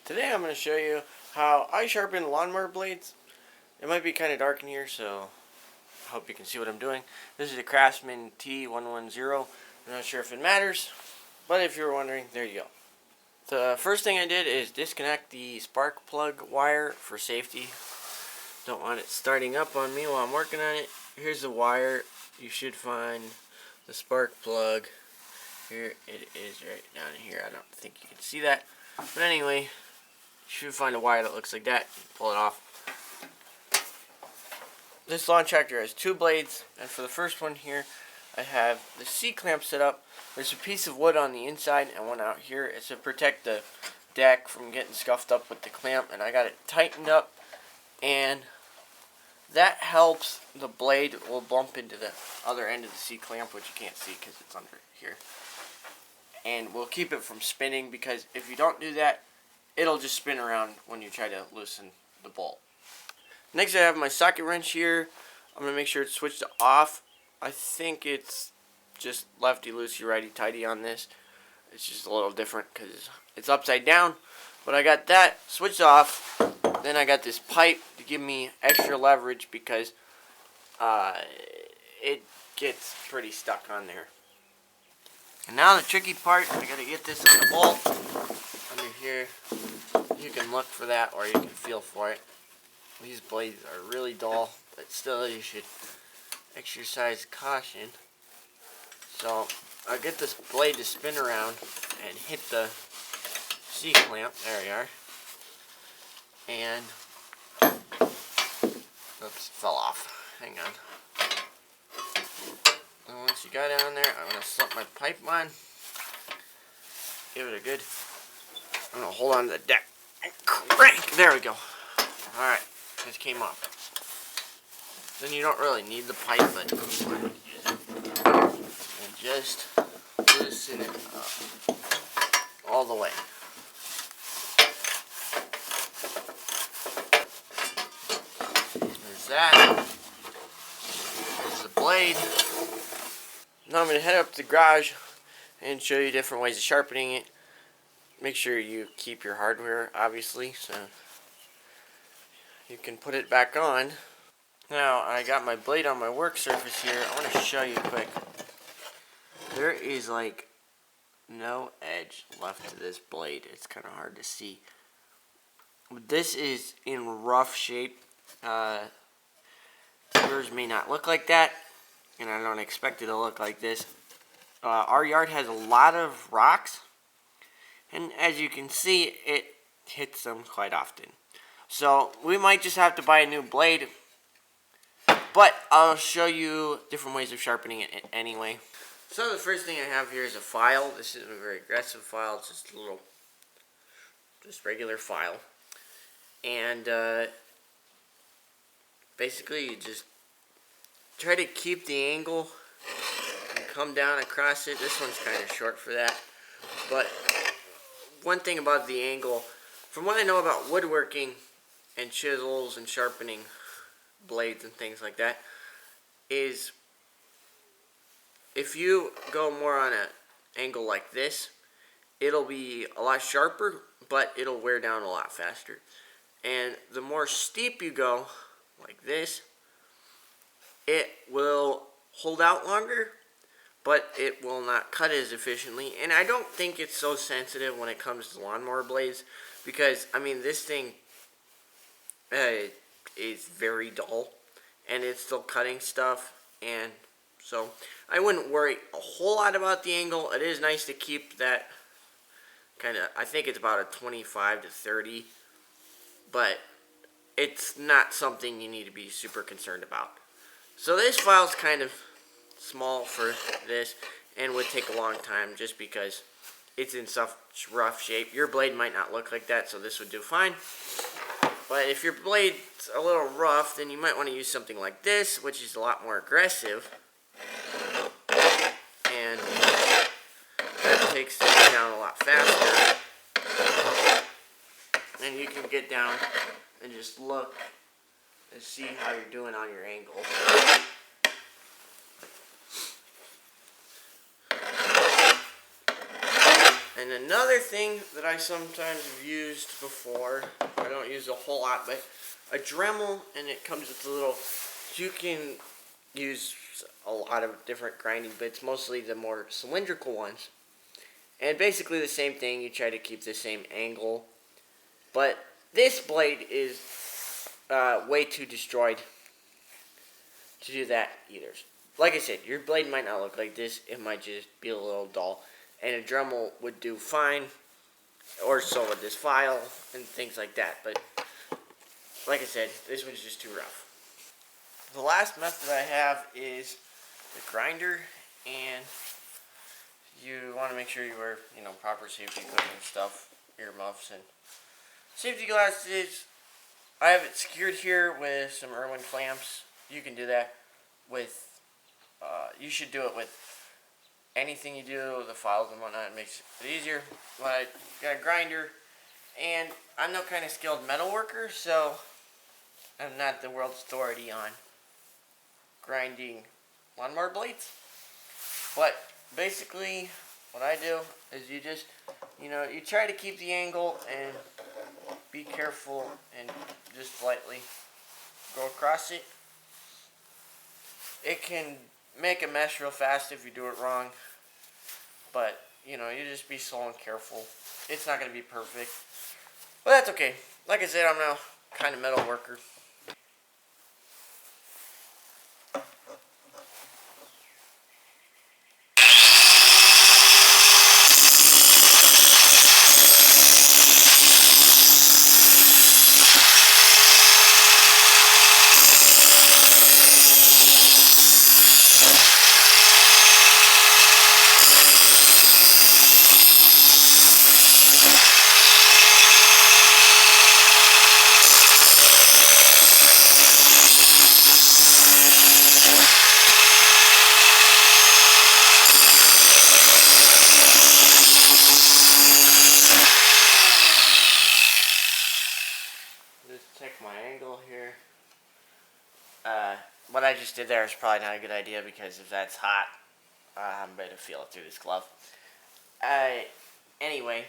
Today I'm going to show you how I sharpen lawnmower blades. It might be kind of dark in here, so I hope you can see what I'm doing. This is a Craftsman T110. I'm not sure if it matters, but if you were wondering, there you go. The first thing I did is disconnect the spark plug wire for safety. Don't want it starting up on me while I'm working on it. Here's the wire. You should find the spark plug. Here it is right down here. I don't think you can see that. But anyway, you should find a wire that looks like that. Pull it off. This lawn tractor has two blades, and for the first one here, I have the C-clamp set up. There's a piece of wood on the inside and one out here. It's to protect the deck from getting scuffed up with the clamp, and I got it tightened up, and that helps the blade will bump into the other end of the C-clamp, which you can't see because it's under here. And we'll keep it from spinning, because if you don't do that, it'll just spin around when you try to loosen the bolt. Next, I have my socket wrench here. I'm going to make sure it's switched to off. I think it's just lefty loosey, righty tighty on this. It's just a little different because it's upside down. But I got that switched off. Then I got this pipe to give me extra leverage because it gets pretty stuck on there. And now the tricky part, I got to get this on the bolt under here. You can look for that or you can feel for it. These blades are really dull, but still you should exercise caution. So I'll get this blade to spin around and hit the C-clamp. There we are. And oops, fell off. Hang on. And once you got down there, I'm going to slip my pipe on. Give it a good. I'm going to hold on to the deck and crank. There we go. Alright, just came off. Then you don't really need the pipe, but and just loosen it up all the way. There's that. There's the blade. Now I'm going to head up to the garage and show you different ways of sharpening it. Make sure you keep your hardware, obviously, so you can put it back on. Now I got my blade on my work surface here. I want to show you quick. There is like no edge left to this blade. It's kind of hard to see. This is in rough shape. Yours may not look like that, and I don't expect it to look like this. Our yard has a lot of rocks, and as you can see, it hits them quite often. So we might just have to buy a new blade, but I'll show you different ways of sharpening it anyway. So the first thing I have here is a file. This isn't a very aggressive file. It's just a little, just regular file. And basically you just try to keep the angle and come down across it. This one's kind of short for that. But one thing about the angle, from what I know about woodworking and chisels and sharpening blades and things like that, is if you go more on an angle like this, it'll be a lot sharper, but it'll wear down a lot faster. And the more steep you go, like this, it will hold out longer, but it will not cut as efficiently. And I don't think it's so sensitive when it comes to lawnmower blades, because, I mean, this thing is very dull, and it's still cutting stuff, and so I wouldn't worry a whole lot about the angle. It is nice to keep that kind of, I think it's about a 25 to 30, but it's not something you need to be super concerned about. So this file's kind of small for this and would take a long time just because it's in such rough shape. Your blade might not look like that, so this would do fine. But if your blade's a little rough, then you might want to use something like this, which is a lot more aggressive. And that takes things down a lot faster. And you can get down and just look and see how you're doing on your angle. And another thing that I sometimes have used before, I don't use a whole lot, but a Dremel, and it comes with a little, you can use a lot of different grinding bits, mostly the more cylindrical ones. And basically the same thing, you try to keep the same angle. But this blade is way too destroyed to do that either. Like I said, your blade might not look like this, it might just be a little dull. And a Dremel would do fine, or so would this file, and things like that. But, like I said, this one's just too rough. The last method I have is the grinder, and you want to make sure you wear, proper safety equipment and stuff, earmuffs and safety glasses. I have it secured here with some Irwin clamps. You can do that with, you should do it with anything you do, the files and whatnot. It makes it easier. But I got a grinder, and I'm no kind of skilled metal worker, so I'm not the world's authority on grinding lawnmower blades. But basically, what I do is you just, you try to keep the angle and be careful and just lightly go across it. It can make a mess real fast if you do it wrong, but you just be slow and careful. It's not going to be perfect, but that's okay. Like I said, I'm no kind of metal worker. Just check my angle here. What I just did there is probably not a good idea, because if that's hot, I'm going to feel it through this glove. Anyway,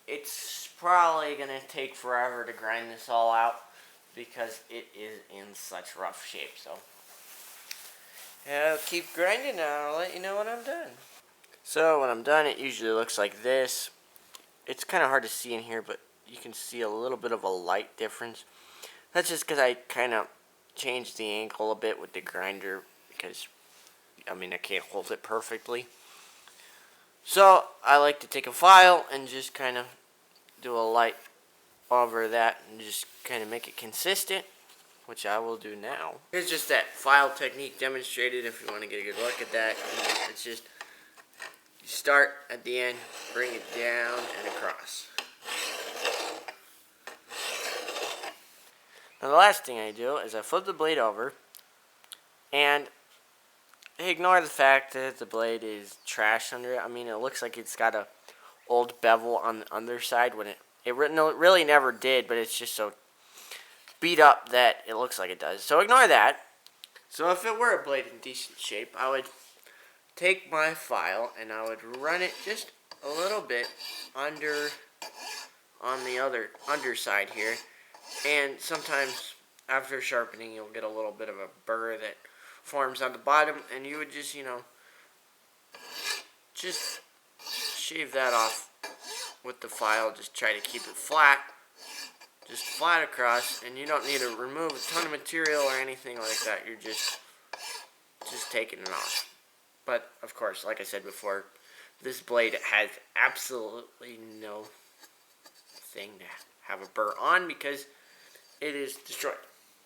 it's probably going to take forever to grind this all out, because it is in such rough shape. So I'll keep grinding and I'll let you know when I'm done. So when I'm done, it usually looks like this. It's kind of hard to see in here, but you can see a little bit of a light difference. That's just because I kind of changed the angle a bit with the grinder, because I can't hold it perfectly. So I like to take a file and just kind of do a light over that and just kind of make it consistent, which I will do now. Here's just that file technique demonstrated if you want to get a good look at that. It's just, you start at the end, bring it down and across. Now the last thing I do is I flip the blade over and ignore the fact that the blade is trash under it. It looks like it's got a old bevel on the underside when it really never did, but it's just so beat up that it looks like it does. So ignore that. So if it were a blade in decent shape, I would take my file and I would run it just a little bit under on the other underside here. And sometimes after sharpening, you'll get a little bit of a burr that forms on the bottom, and you would just, just shave that off with the file. Just try to keep it flat, just flat across, and you don't need to remove a ton of material or anything like that. You're just taking it off. But of course, like I said before, this blade has absolutely no thing to have a burr on, because it is destroyed.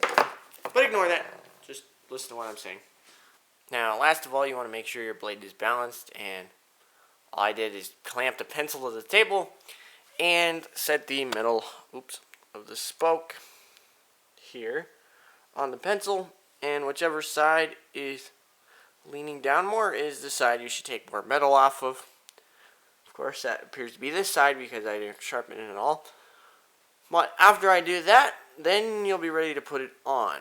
But ignore that. Just listen to what I'm saying. Now, last of all, you want to make sure your blade is balanced, and all I did is clamp the pencil to the table and set the middle of the spoke here on the pencil, and whichever side is leaning down more is the side you should take more metal off of. Of course, that appears to be this side because I didn't sharpen it at all. But after I do that, then you'll be ready to put it on.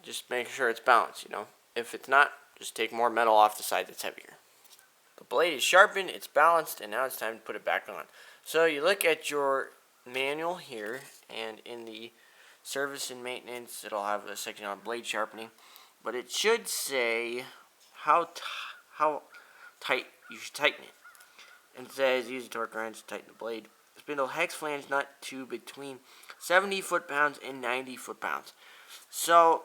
Just make sure it's balanced, If it's not, just take more metal off the side that's heavier. The blade is sharpened, it's balanced, and now it's time to put it back on. So you look at your manual here, and in the service and maintenance, it'll have a section on blade sharpening, but it should say how tight you should tighten it. And it says use a torque wrench to tighten the blade. Spindle hex flange nut to between 70 foot-pounds and 90 foot-pounds. So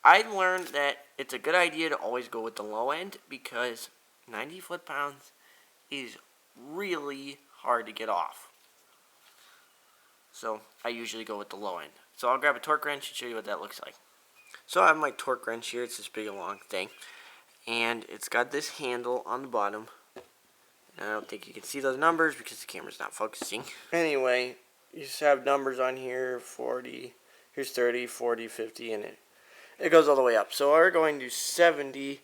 I learned that it's a good idea to always go with the low end because 90 foot-pounds is really hard to get off. So I usually go with the low end. So I'll grab a torque wrench and show you what that looks like. So I have my torque wrench here. It's this big long thing. And it's got this handle on the bottom. And I don't think you can see those numbers because the camera's not focusing. Anyway, you just have numbers on here, 40, here's 30, 40, 50, and it goes all the way up. So we're going to 70,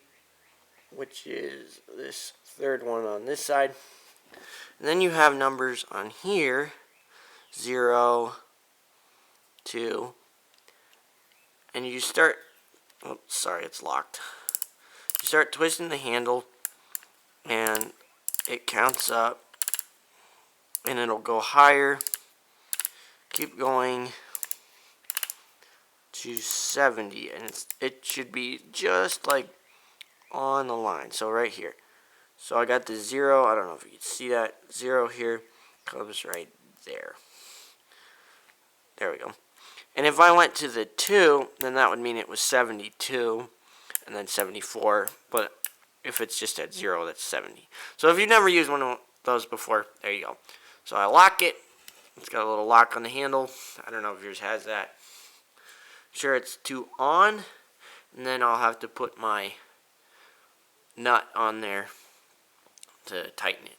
which is this third one on this side. And then you have numbers on here, 0, 2, and you start, oh, sorry, it's locked. You start twisting the handle, and it counts up, and it'll go higher. Keep going to 70, and it should be just like on the line. So right here. So I got the 0. I don't know if you can see that 0 here. Comes right there. There we go. And if I went to the 2, then that would mean it was 72, and then 74. But if it's just at 0, that's 70. So if you've never used one of those before, there you go. So I lock it. It's got a little lock on the handle. I don't know if yours has that. Sure, it's 2 on. And then I'll have to put my nut on there to tighten it.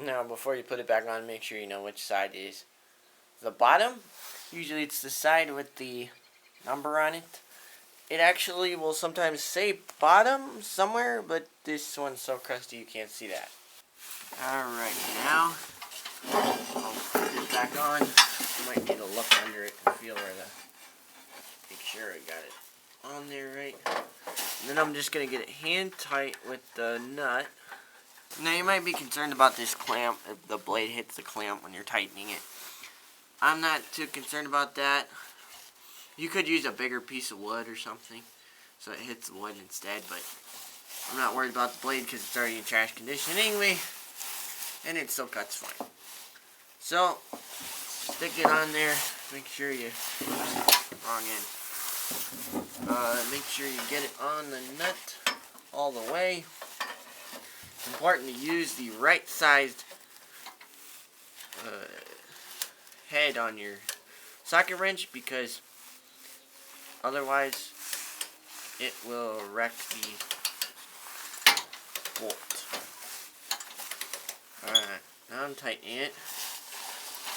Now, before you put it back on, make sure you know which side is the bottom. Usually it's the side with the number on it. It actually will sometimes say bottom somewhere, but this one's so crusty you can't see that. Alright, now I'll put this back on. You might need to look under it and feel where make sure I got it on there right. And then I'm just going to get it hand tight with the nut. Now you might be concerned about this clamp, if the blade hits the clamp when you're tightening it. I'm not too concerned about that. You could use a bigger piece of wood or something so it hits the wood instead, but I'm not worried about the blade because it's already in trash condition anyway, and it still cuts fine. So, stick it on there, make sure you, wrong end, make sure you get it on the nut all the way. It's important to use the right sized head on your socket wrench because otherwise it will wreck the bolt. Alright, now I'm tightening it.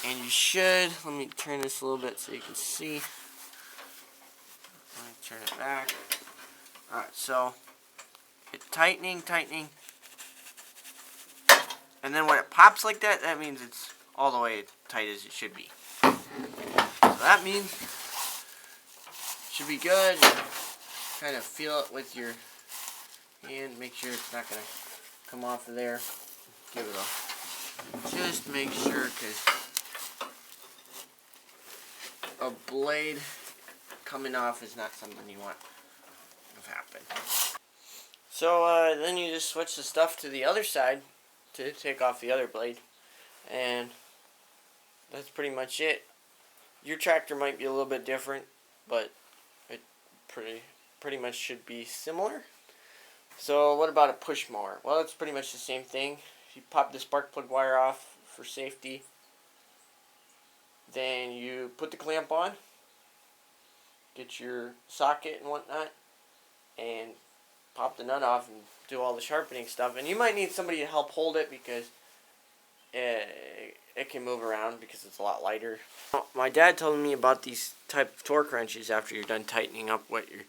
And you should, let me turn this a little bit so you can see. Let me turn it back. Alright, so it's tightening. And then when it pops like that, that means it's all the way tight as it should be. So that means it should be good. Kind of feel it with your hand. Make sure it's not going to come off of there. Give it a, just make sure, because a blade coming off is not something you want to happen. So then you just switch the stuff to the other side to take off the other blade, and that's pretty much it. Your tractor might be a little bit different, but it pretty much should be similar. So what about a push mower? Well, it's pretty much the same thing. You pop the spark plug wire off for safety, then you put the clamp on, get your socket and whatnot, and pop the nut off and do all the sharpening stuff. And you might need somebody to help hold it because it can move around because it's a lot lighter. My dad told me about these type of torque wrenches. After you're done tightening up what you're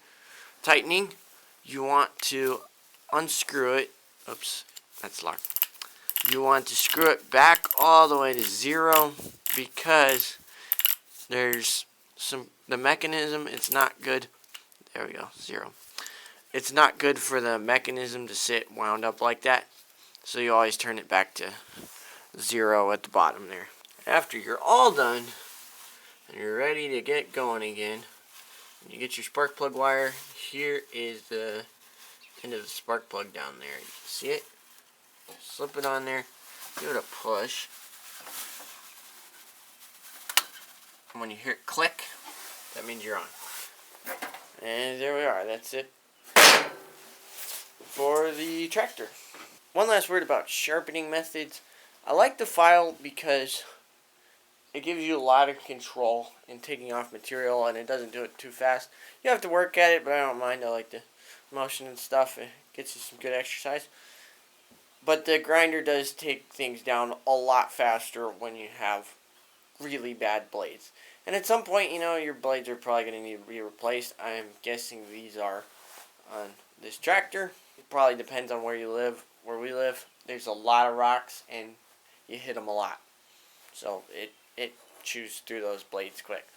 tightening, you want to unscrew it. Oops, that's locked. You want to screw it back all the way to 0 because there's the mechanism, it's not good. There we go, 0. it's not good for the mechanism to sit wound up like that. So you always turn it back to 0 at the bottom there. After you're all done and you're ready to get going again, you get your spark plug wire. Here is the end of the spark plug down there. You can see it? Slip it on there. Give it a push. And when you hear it click, that means you're on. And there we are. That's it for the tractor. One last word about sharpening methods. I like the file because it gives you a lot of control in taking off material, and it doesn't do it too fast. You have to work at it, but I don't mind. I like the motion and stuff. It gets you some good exercise. But the grinder does take things down a lot faster when you have really bad blades. And at some point, you know, your blades are probably going to need to be replaced. I'm guessing these are on this tractor. It probably depends on where you live. Where we live, there's a lot of rocks, and you hit them a lot. So it chews through those blades quick.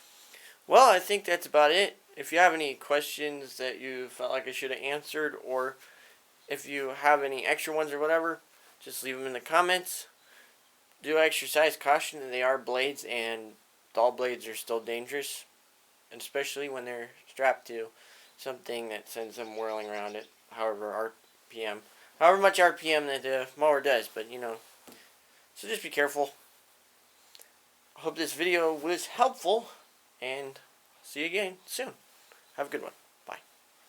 Well, I think that's about it. If you have any questions that you felt like I should have answered, or if you have any extra ones or whatever, just leave them in the comments. Do exercise caution. They are blades, and dull blades are still dangerous, and especially when they're strapped to something that sends them whirling around at however much RPM that the mower does. But you know, so just be careful. I hope this video was helpful, and see you again soon. Have a good one.